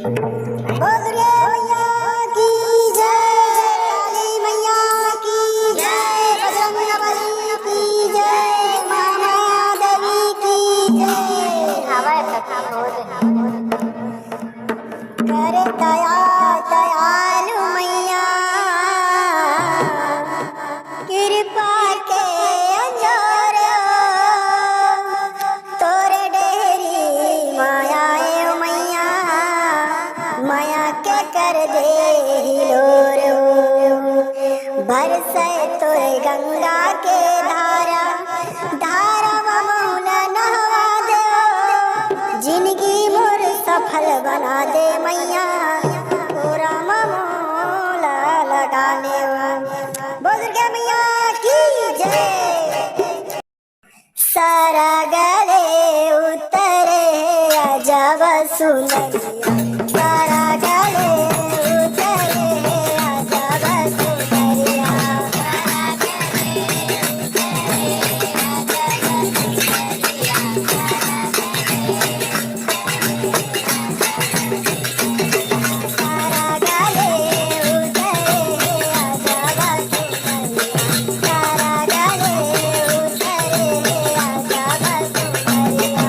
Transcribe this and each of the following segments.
बोल रे मैया की जय, काली मैया की जय, बजरंगबली की जय, महामाया देवी की जय। करे दया दयालु मैया, कृपा के अंजोर तोरे डेरी माया ए मैया, माया के कर दे हिलोर बरसे तोरे गंगा के धारा, धारा ममौला नहवा दे, जिंदगी मोर सफल बना दे मैया, पूरा ममौला लगाने बोल के मैया की जय। सारा गले उतरे अजब सुनरिया, सारा गले उतरे अजब सुनरिया, सारा गले उतरे अजब सुनरिया, सारा गले उतरे अजब सुनरिया।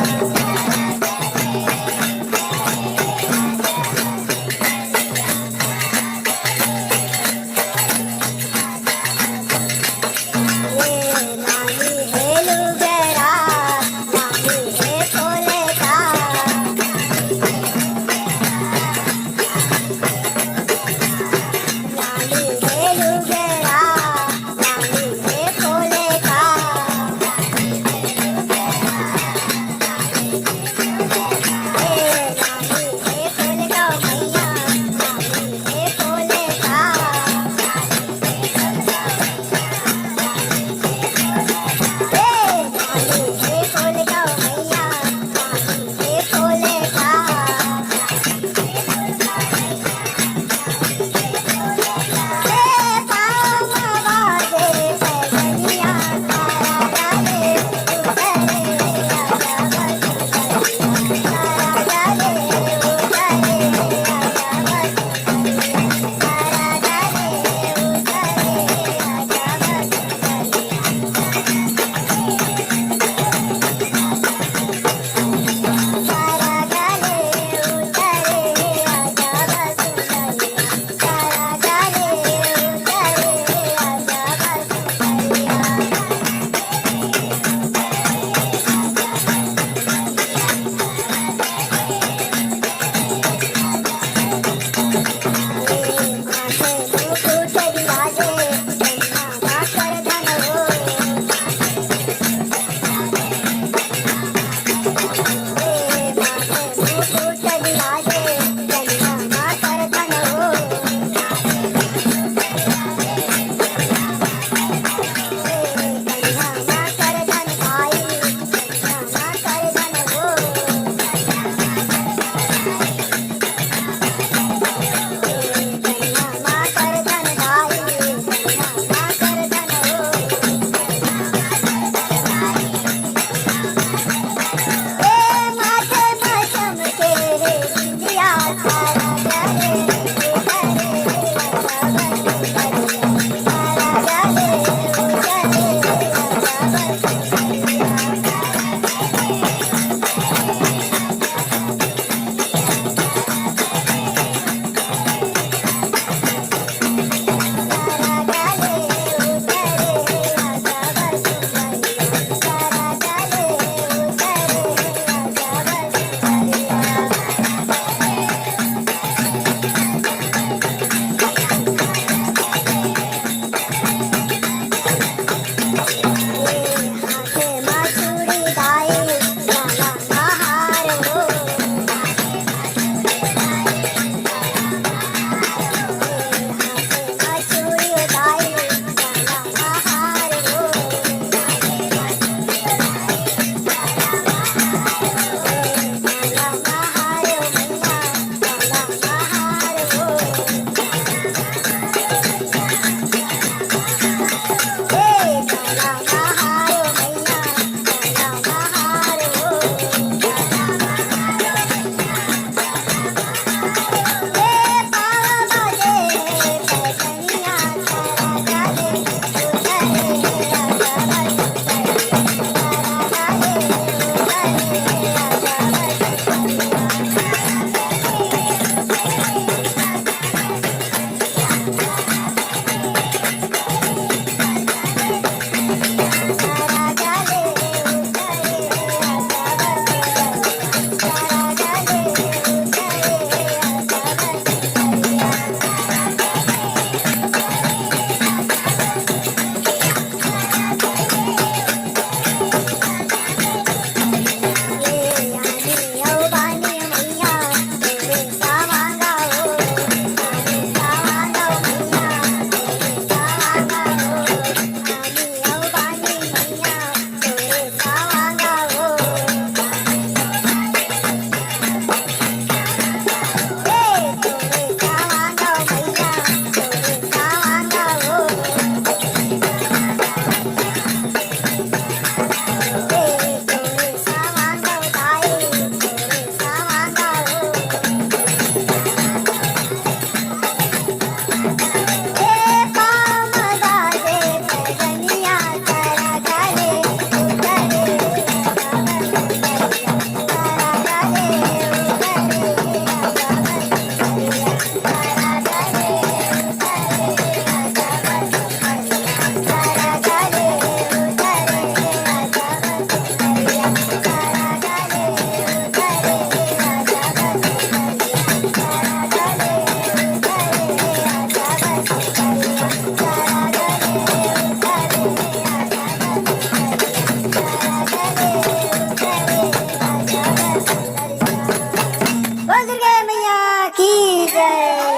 जय